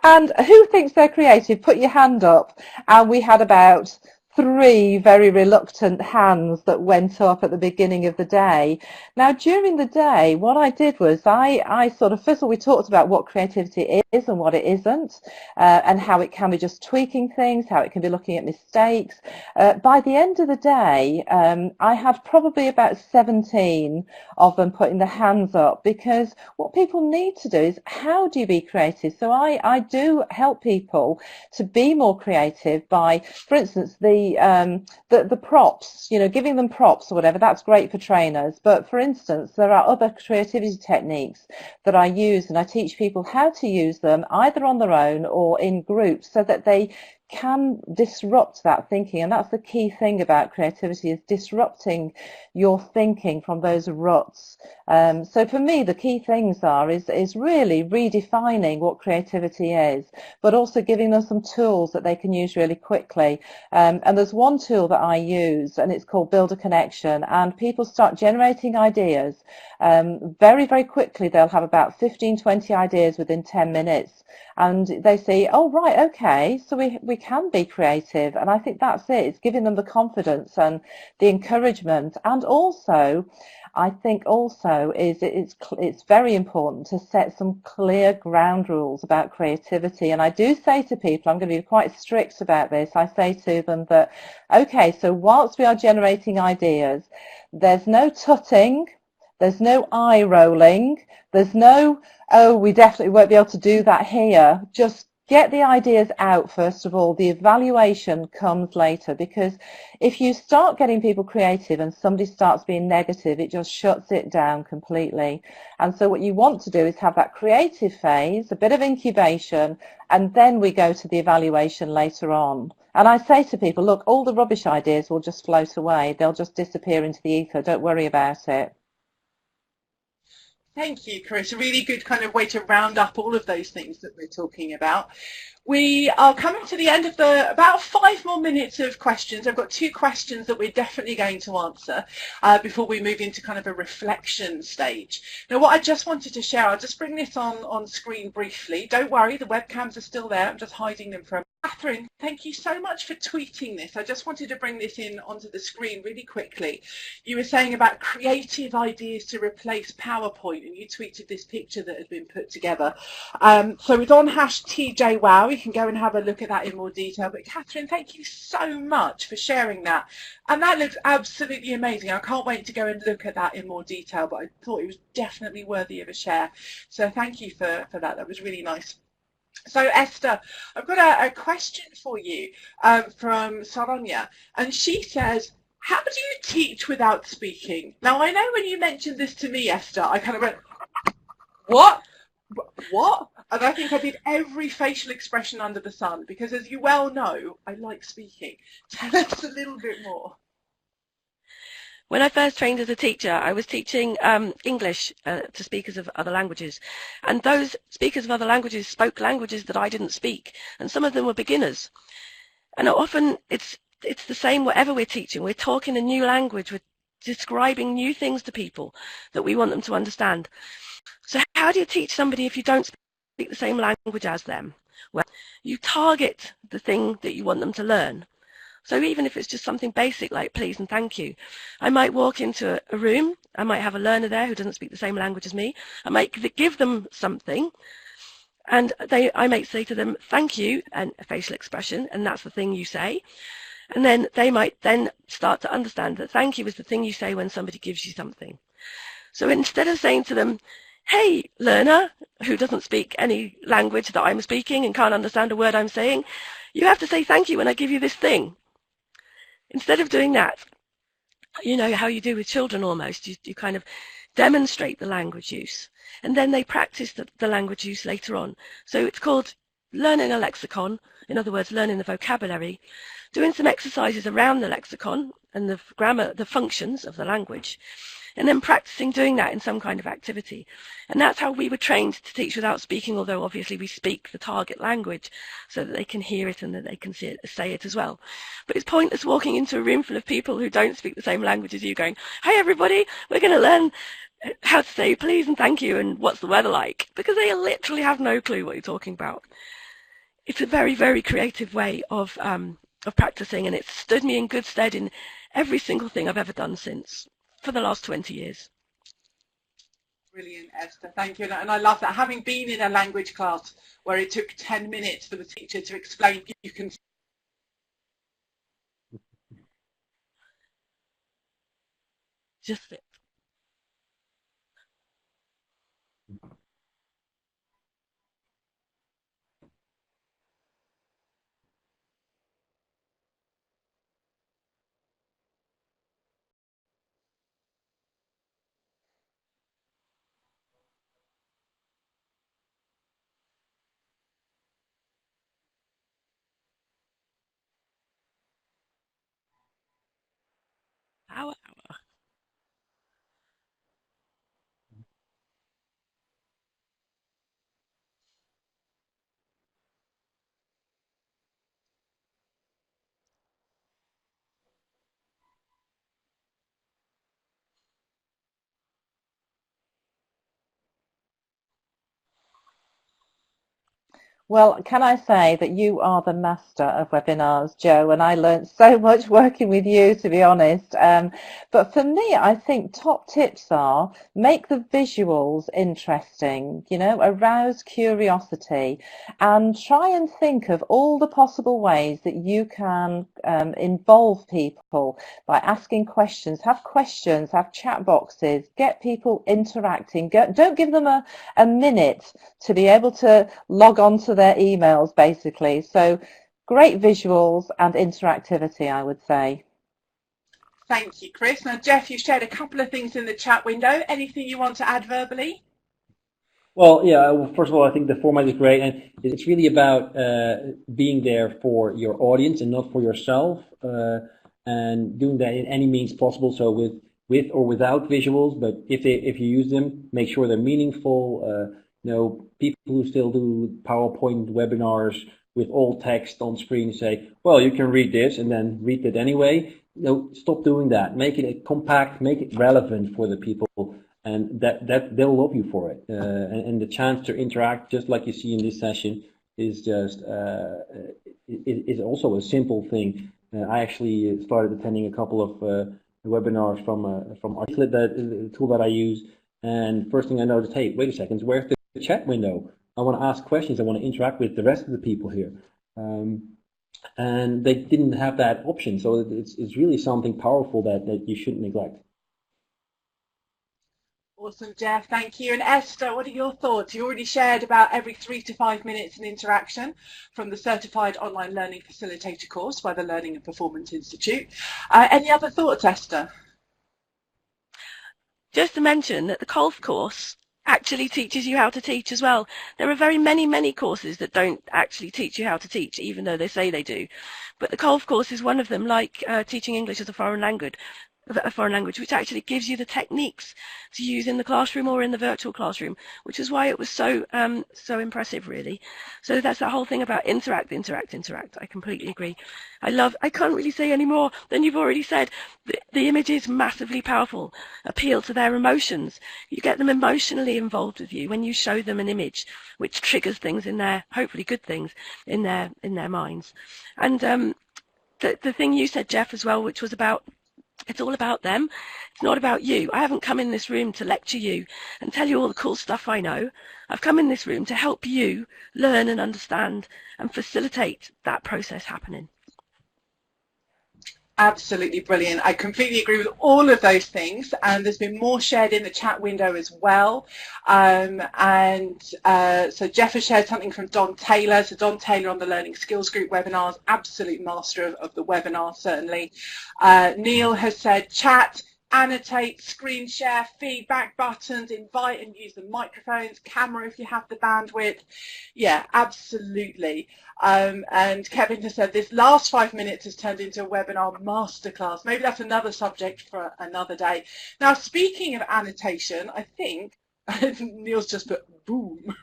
And who thinks they're creative? Put your hand up. And we had about 3 very reluctant hands that went up at the beginning of the day. Now, during the day, what I did was I sort of, first of all, we talked about what creativity is and what it isn't, and how it can be just tweaking things, how it can be looking at mistakes. By the end of the day, I had probably about 17 of them putting their hands up, because what people need to do is, how do you be creative? So I do help people to be more creative by, for instance, the props, giving them props or whatever. That's great for trainers. But for instance, there are other creativity techniques that I use, and I teach people how to use them either on their own or in groups, so that they can disrupt that thinking. And that's the key thing about creativity, is disrupting your thinking from those ruts. So for me, the key things is really redefining what creativity is, but also giving them some tools that they can use really quickly. And there's one tool that I use, and it's called Build a Connection, and people start generating ideas very, very quickly. They'll have about 15-20 ideas within 10 minutes. And they say, oh, right, okay, so we can be creative. And I think that's it. It's giving them the confidence and the encouragement. And also, I think also it's very important to set some clear ground rules about creativity. And I do say to people, I'm going to be quite strict about this. I say to them that, okay, so whilst we are generating ideas, there's no tutting, there's no eye rolling, there's no, oh, we definitely won't be able to do that here. Just get the ideas out first of all. The evaluation comes later, because if you start getting people creative and somebody starts being negative, it just shuts it down completely. And so what you want to do is have that creative phase, a bit of incubation, and then we go to the evaluation later on. And I say to people, look, all the rubbish ideas will just float away. They'll just disappear into the ether. Don't worry about it. Thank you, Chris. A really good kind of way to round up all of those things that we're talking about. We are coming to the end of about 5 more minutes of questions. I've got 2 questions that we're definitely going to answer before we move into kind of a reflection stage. Now, what I just wanted to share, I'll just bring this on screen briefly. Don't worry, the webcams are still there. I'm just hiding them from Catherine. Thank you so much for tweeting this. I just wanted to bring this in onto the screen really quickly. You were saying about creative ideas to replace PowerPoint, and you tweeted this picture that had been put together. So it's on #TJwow. You can go and have a look at that in more detail. But Catherine, thank you so much for sharing that. And that looks absolutely amazing. I can't wait to go and look at that in more detail, but I thought it was definitely worthy of a share. So thank you for that. That was really nice. So Esther, I've got a question for you from Saronia, and she says, how do you teach without speaking? Now, I know when you mentioned this to me, Esther, I kind of went, what? What? And I think I did every facial expression under the sun, because as you well know, I like speaking. Tell us a little bit more. When I first trained as a teacher, I was teaching English to speakers of other languages. And those speakers of other languages spoke languages that I didn't speak. And some of them were beginners. And often it's the same whatever we're teaching. We're talking a new language. We're describing new things to people that we want them to understand. So how do you teach somebody if you don't speak the same language as them? Well, you target the thing that you want them to learn. So even if it's just something basic like please and thank you, I might walk into a room, I might have a learner there who doesn't speak the same language as me, I might give them something, and I might say to them thank you, and a facial expression, and that's the thing you say. And then they might then start to understand that thank you is the thing you say when somebody gives you something. So instead of saying to them, hey, learner, who doesn't speak any language that I'm speaking and can't understand a word I'm saying, you have to say thank you when I give you this thing. Instead of doing that, you know how you do with children almost, you kind of demonstrate the language use, and then they practice the language use later on. So it's called learning a lexicon, in other words, learning the vocabulary, doing some exercises around the lexicon and the grammar, the functions of the language, and then practicing doing that in some kind of activity. And that's how we were trained to teach without speaking, although obviously we speak the target language so that they can hear it and that they can say it as well. But it's pointless walking into a room full of people who don't speak the same language as you going, hi everybody, we're going to learn how to say please and thank you and what's the weather like, because they literally have no clue what you're talking about. It's a very, very creative way of practicing, and it's stood me in good stead in every single thing I've ever done since, for the last 20 years. Brilliant, Esther. Thank you. And I love that. Having been in a language class where it took 10 minutes for the teacher to explain, you can Just it. Power hour. Well, can I say that you are the master of webinars, Joe, and I learned so much working with you, to be honest. But for me, I think top tips are make the visuals interesting, you know, arouse curiosity, and try and think of all the possible ways that you can involve people by asking questions, have chat boxes, get people interacting. Don't give them a minute to be able to log on to their emails, basically. So great visuals and interactivity, I would say. Thank you, Chris. Now, Jeff, you shared a couple of things in the chat window. Anything you want to add verbally? Well, yeah, well, first of all, I think the format is great, and it's really about being there for your audience and not for yourself, and doing that in any means possible, so with or without visuals, but if you use them, make sure they're meaningful. You know, people who still do PowerPoint webinars with all text on screen say, well, you can read this and then read it anyway. No, stop doing that. Make it compact, make it relevant for the people, and that they'll love you for it. And the chance to interact, just like you see in this session, is just is also a simple thing. I actually started attending a couple of webinars from Articulate, the tool that I use, and first thing I noticed, hey, wait a second, where's the chat window? I want to ask questions. I want to interact with the rest of the people here. And they didn't have that option, so it's really something powerful that you shouldn't neglect. Awesome, Jeff, thank you. And Esther, what are your thoughts? You already shared about every 3 to 5 minutes in interaction from the Certified Online Learning Facilitator course by the Learning and Performance Institute. Any other thoughts, Esther? Just to mention that the COLF course actually teaches you how to teach as well. There are very many courses that don't actually teach you how to teach, even though they say they do. But the COLF course is one of them, like teaching English as a foreign language, which actually gives you the techniques to use in the classroom or in the virtual classroom, which is why it was so impressive, really. So that's the whole thing about interact. I completely agree. I can't really say any more than you've already said. The image is massively powerful. Appeal to their emotions. You get them emotionally involved with you when you show them an image, which triggers things in their, hopefully good things, in their minds. And the thing you said, Jeff, as well, which was about, it's all about them. It's not about you. I haven't come in this room to lecture you and tell you all the cool stuff I know. I've come in this room to help you learn and understand and facilitate that process happening. Absolutely brilliant. I completely agree with all of those things, and there's been more shared in the chat window as well. So Jeff has shared something from Don Taylor. So Don Taylor on the Learning Skills Group webinars, absolute master of the webinar, certainly. Neil has said chat, annotate, screen share, feedback buttons, invite and use the microphones, camera if you have the bandwidth. Yeah, absolutely. And Kevin has said this last 5 minutes has turned into a webinar masterclass. Maybe that's another subject for another day. Now, speaking of annotation, I think Neil's just put boom.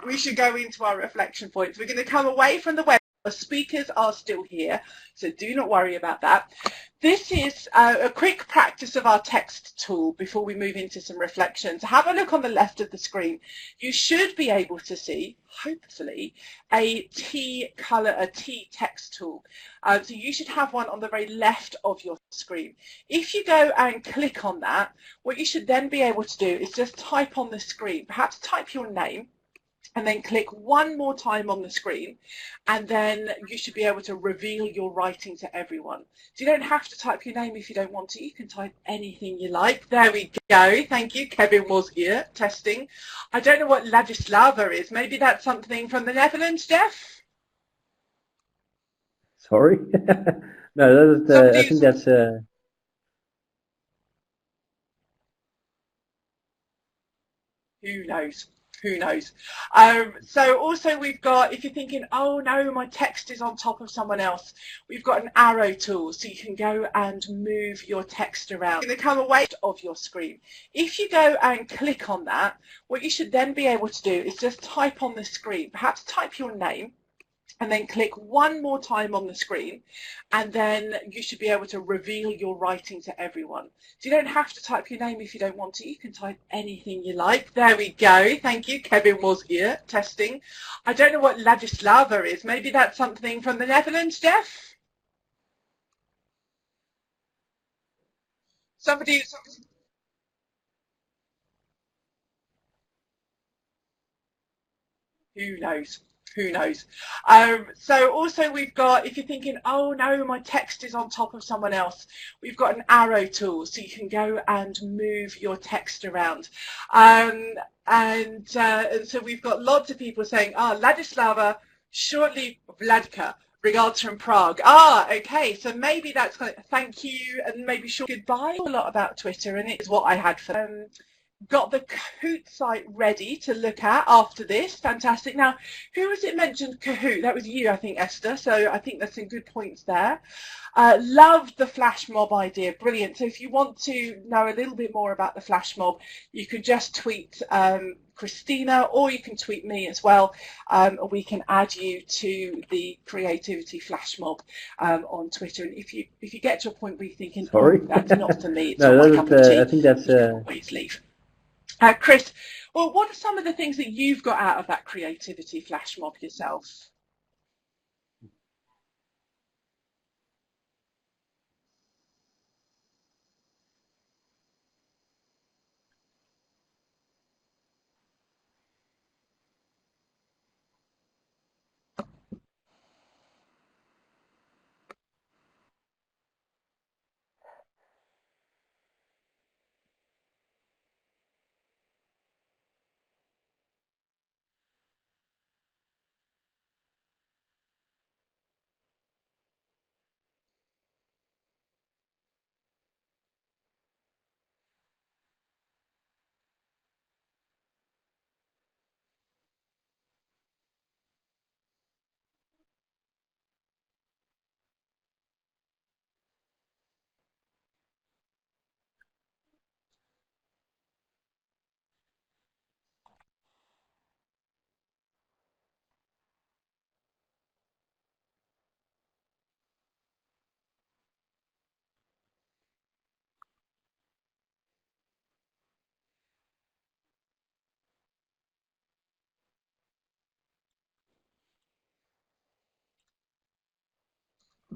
We should go into our reflection points. We're going to come away from the webinar. The speakers are still here, so do not worry about that. This is a quick practice of our text tool before we move into some reflections. Have a look on the left of the screen. You should be able to see, hopefully, a T text tool. So you should have one on the very left of your screen. If you go and click on that, what you should then be able to do is just type on the screen, perhaps type your name, and then click one more time on the screen, and then you should be able to reveal your writing to everyone. So you don't have to type your name if you don't want to. You can type anything you like. There we go. Thank you. Kevin was here testing. I don't know what Ladislava is. Maybe that's something from the Netherlands, Jeff? Sorry? No, that's, I think that's... Who knows? Who knows? So also we've got, if you're thinking, oh no, my text is on top of someone else, we've got an arrow tool so you can go and move your text around. It's going to come away of your screen. If you go and click on that, what you should then be able to do is just type on the screen, perhaps type your name, and then click one more time on the screen, and then you should be able to reveal your writing to everyone. So you don't have to type your name if you don't want to. You can type anything you like. There we go. Thank you. Kevin was here testing. I don't know what Ladislava is. Maybe that's something from the Netherlands, Jeff? Somebody. Who knows? Who knows? So also we've got, if you're thinking, oh no, my text is on top of someone else, we've got an arrow tool, so you can go and move your text around. And so we've got lots of people saying, Ladislava, shortly Vladka, regards from Prague. Okay, so maybe that's kind of thank you and maybe short goodbye. A lot about Twitter, and it is what I had for them. Got the Kahoot site ready to look at after this. Fantastic. Now, who was it mentioned Kahoot? That was you, I think, Esther. So I think there's some good points there. Loved the flash mob idea. Brilliant. So if you want to know a little bit more about the flash mob, you can just tweet Krystyna, or you can tweet me as well. We can add you to the creativity flash mob on Twitter. And if you get to a point where you're thinking, sorry, that's not for me, it's no, not my cup of tea, I think that's you can always leave. Chris, well, what are some of the things that you've got out of that creativity flash mob yourself?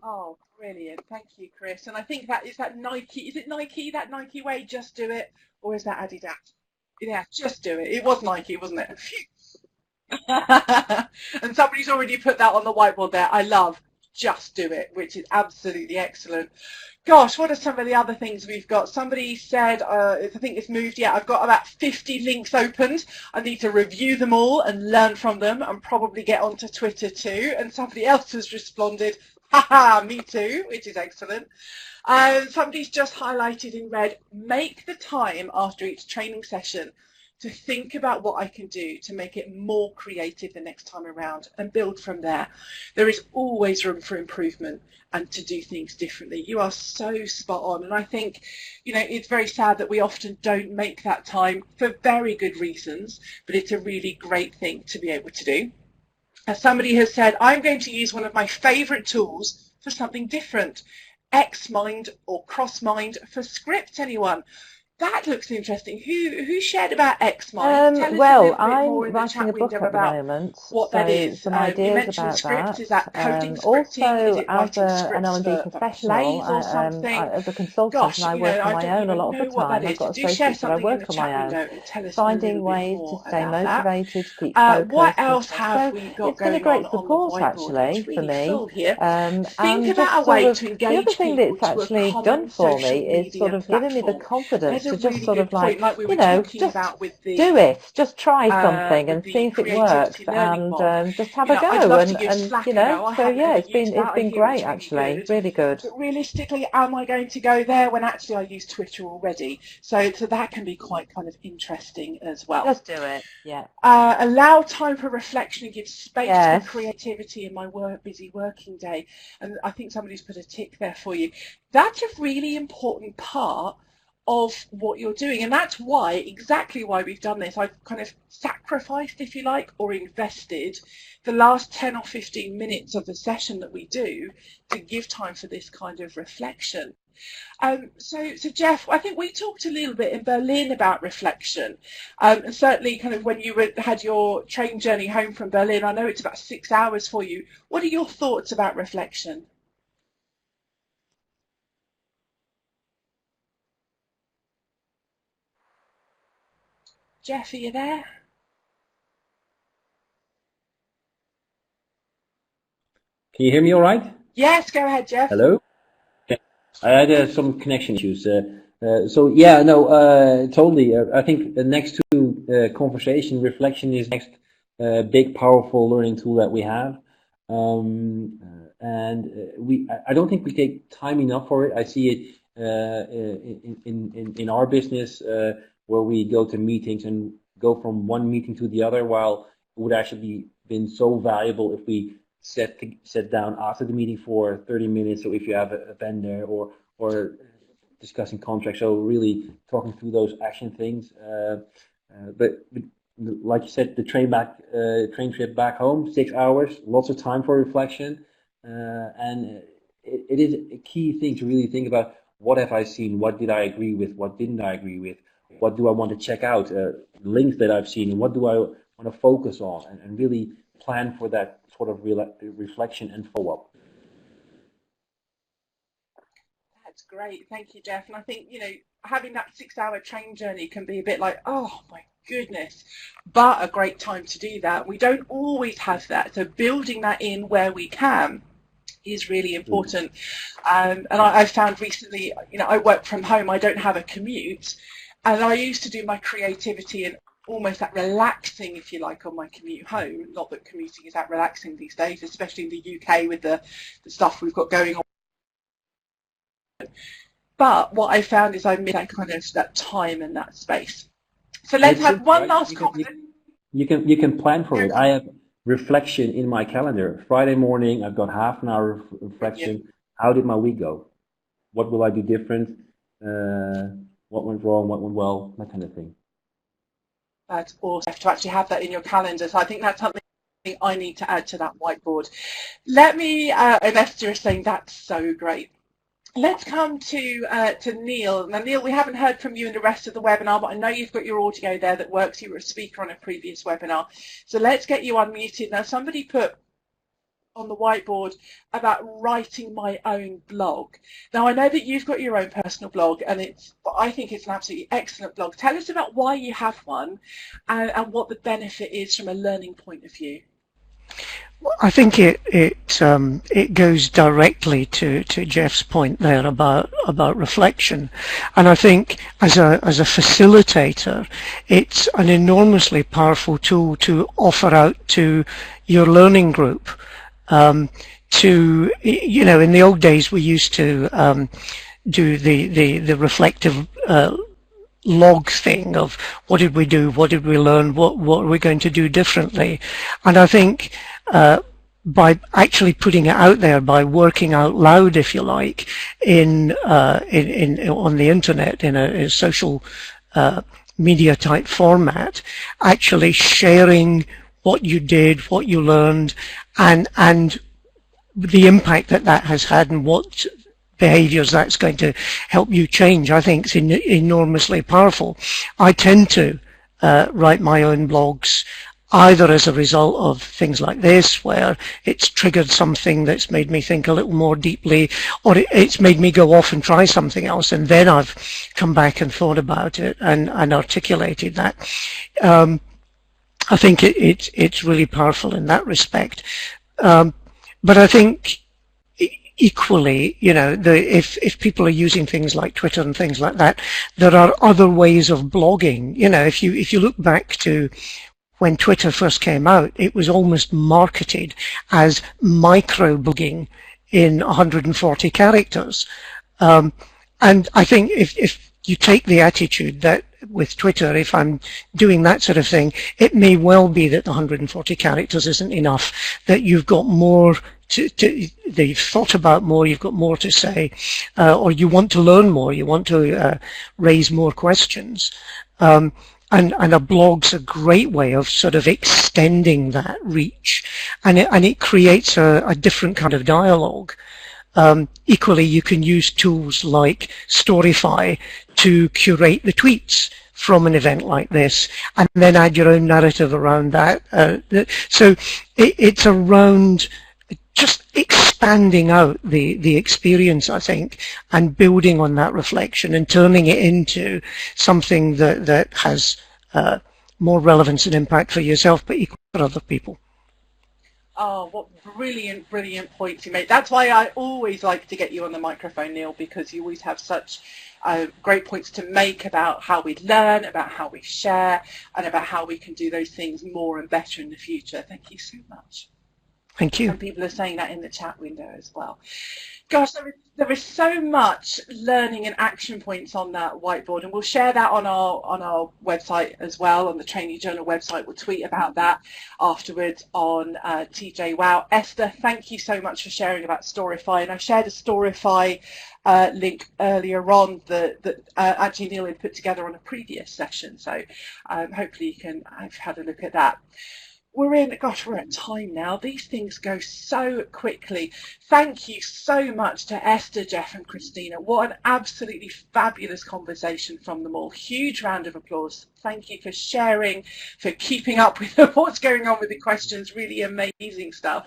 Oh, brilliant. Thank you, Chris. And I think that is that Nike. Is it Nike, that Nike way, just do it? Or is that Adidas? Yeah, just do it. It was Nike, wasn't it? And somebody's already put that on the whiteboard there. I love just do it, which is absolutely excellent. Gosh, what are some of the other things we've got? Somebody said, I think it's moved, yeah, I've got about 50 links opened. I need to review them all and learn from them and probably get onto Twitter too. And somebody else has responded, haha, me too, which is excellent. Somebody's just highlighted in red, make the time after each training session to think about what I can do to make it more creative the next time around and build from there. There is always room for improvement and to do things differently. You are so spot on. And I think, you know, it's very sad that we often don't make that time for very good reasons, but it's a really great thing to be able to do. As somebody has said, I'm going to use one of my favorite tools for something different. Xmind or Crossmind for script, anyone? That looks interesting. Who shared about Xmind? Well, I'm writing a book at the moment, what so that is. some ideas about scripts. that. Is that coding, also, is as an L&D professional, as a consultant, and I work on my own a lot of the time. I've got associates that I work on my own, finding ways to stay motivated, to keep focused. What else have so we got it's been a great support, actually, for me. Think about a way to engage the other thing that it's actually done for me is sort of giving me the confidence to just sort of like, you know, just do it, just try something and see if it works, and just have a go, and you know, so yeah, it's been great, actually, really good. But realistically, am I going to go there when actually I use Twitter already? So that can be quite kind of interesting as well. Just do it, yeah. Allow time for reflection and give space for creativity in my busy working day. And I think somebody's put a tick there for you. That's a really important part of what you're doing. And that's why, exactly why we've done this. I've kind of sacrificed, if you like, or invested the last 10 or 15 minutes of the session that we do to give time for this kind of reflection. So Jeff, I think we talked a little bit in Berlin about reflection, and certainly kind of when you had your train journey home from Berlin. I know it's about 6 hours for you. What are your thoughts about reflection? Jeff, are you there? Can you hear me all right? Yes, go ahead, Jeff. Hello? Okay. I had some connection issues. So yeah, no, totally. I think the next to conversation, reflection is next big, powerful learning tool that we have. I don't think we take time enough for it. I see it in our business where we go to meetings and go from one meeting to the other, while it would actually been so valuable if we sit down after the meeting for 30 minutes. So if you have a vendor or discussing contracts, so really talking through those action things. But like you said, the train trip back home, 6 hours, lots of time for reflection, and it is a key thing to really think about: what have I seen? What did I agree with? What didn't I agree with? What do I want to check out? Links that I've seen, and what do I want to focus on, and really plan for that sort of reflection and follow-up. That's great. Thank you, Jeff. And I think, you know, having that 6 hour train journey can be a bit like, oh my goodness, but a great time to do that. We don't always have that. So building that in where we can is really important. And I found recently, you know, I work from home. I don't have a commute. And I used to do my creativity and almost that relaxing, if you like, on my commute home. Not that commuting is that relaxing these days, especially in the UK with the stuff we've got going on. But what I found is I missed that kind of that time and that space. So let's have one last comment. You can plan for it. I have reflection in my calendar. Friday morning, I've got half an hour of reflection. How did my week go? What will I do different? What went wrong? What went well? That kind of thing. That's awesome to actually have that in your calendar. So I think that's something I need to add to that whiteboard. Let me, and Esther is saying that's so great. Let's come to Neil. Now, Neil, we haven't heard from you in the rest of the webinar, but I know you've got your audio there that works. You were a speaker on a previous webinar. So let's get you unmuted. Now, somebody put on the whiteboard about writing my own blog. Now, I know that you've got your own personal blog, and I think it's an absolutely excellent blog. Tell us about why you have one and what the benefit is from a learning point of view. I think it goes directly to Jeff's point there about reflection, and I think as a facilitator, it's an enormously powerful tool to offer out to your learning group. To, you know, in the old days we used to do the reflective log thing of what did we do, what did we learn, what are we going to do differently. And I think by actually putting it out there, by working out loud, if you like, on the internet, in a social media type format, actually sharing what you did, what you learned, and the impact that has had, and what behaviors that's going to help you change, I think is enormously powerful. I tend to write my own blogs either as a result of things like this, where it's triggered something that's made me think a little more deeply, or it's made me go off and try something else, and then I've come back and thought about it and articulated that. I think it's really powerful in that respect. But I think equally, you know, if people are using things like Twitter and things like that, there are other ways of blogging. You know, if you look back to when Twitter first came out, it was almost marketed as micro-blogging in 140 characters. And I think if you take the attitude that with Twitter, if I'm doing that sort of thing, it may well be that the 140 characters isn't enough, that you've got more you've thought about more, you've got more to say, or you want to learn more, you want to raise more questions. And a blog's a great way of sort of extending that reach, and it creates a different kind of dialogue. Equally, you can use tools like Storyfy to curate the tweets from an event like this, and then add your own narrative around that. So it's around just expanding out the experience, I think, and building on that reflection and turning it into something that has more relevance and impact for yourself, but equally for other people. Oh, what brilliant, brilliant points you made. That's why I always like to get you on the microphone, Neil, because you always have such great points to make about how we learn, about how we share, and about how we can do those things more and better in the future. Thank you so much. Thank you. And people are saying that in the chat window as well. Gosh, there is so much learning and action points on that whiteboard, and we'll share that on our website as well, on the Training Journal website. We'll tweet about that afterwards on TJwow. Esther, thank you so much for sharing about Storyfy, and I shared a Storyfy link earlier on that actually Neil had put together on a previous session, so hopefully you can have had a look at that. We're at time now. These things go so quickly. Thank you so much to Esther, Jeff and Krystyna. What an absolutely fabulous conversation from them all. Huge round of applause. Thank you for sharing, for keeping up with what's going on with the questions. Really amazing stuff.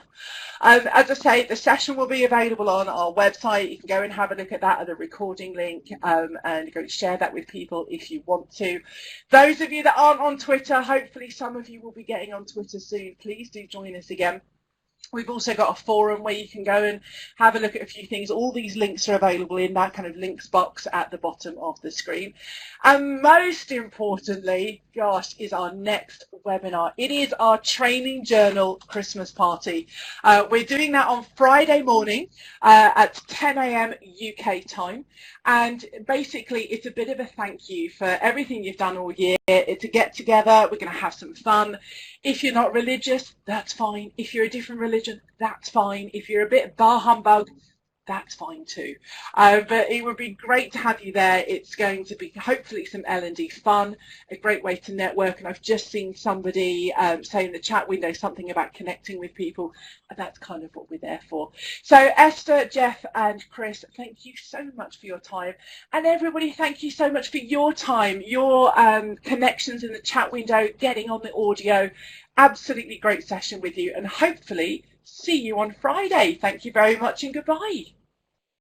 As I say, the session will be available on our website. You can go and have a look at that at the recording link and go share that with people if you want to. Those of you that aren't on Twitter, hopefully some of you will be getting on Twitter soon. Please do join us again. We've also got a forum where you can go and have a look at a few things. All these links are available in that kind of links box at the bottom of the screen. And most importantly, gosh, is our next webinar. It is our Training Journal Christmas party. We're doing that on Friday morning at 10 a.m. UK time. And basically, it's a bit of a thank you for everything you've done all year. It's a get together. We're going to have some fun. If you're not religious, that's fine. If you're a different religion, that's fine. If you're a bit bar humbug, that's fine too. But it would be great to have you there. It's going to be hopefully some L&D fun, a great way to network. And I've just seen somebody say in the chat window something about connecting with people. And that's kind of what we're there for. So Esther, Jeff and Chris, thank you so much for your time. And everybody, thank you so much for your time, your connections in the chat window, getting on the audio. Absolutely great session with you, and hopefully see you on Friday. Thank you very much and goodbye.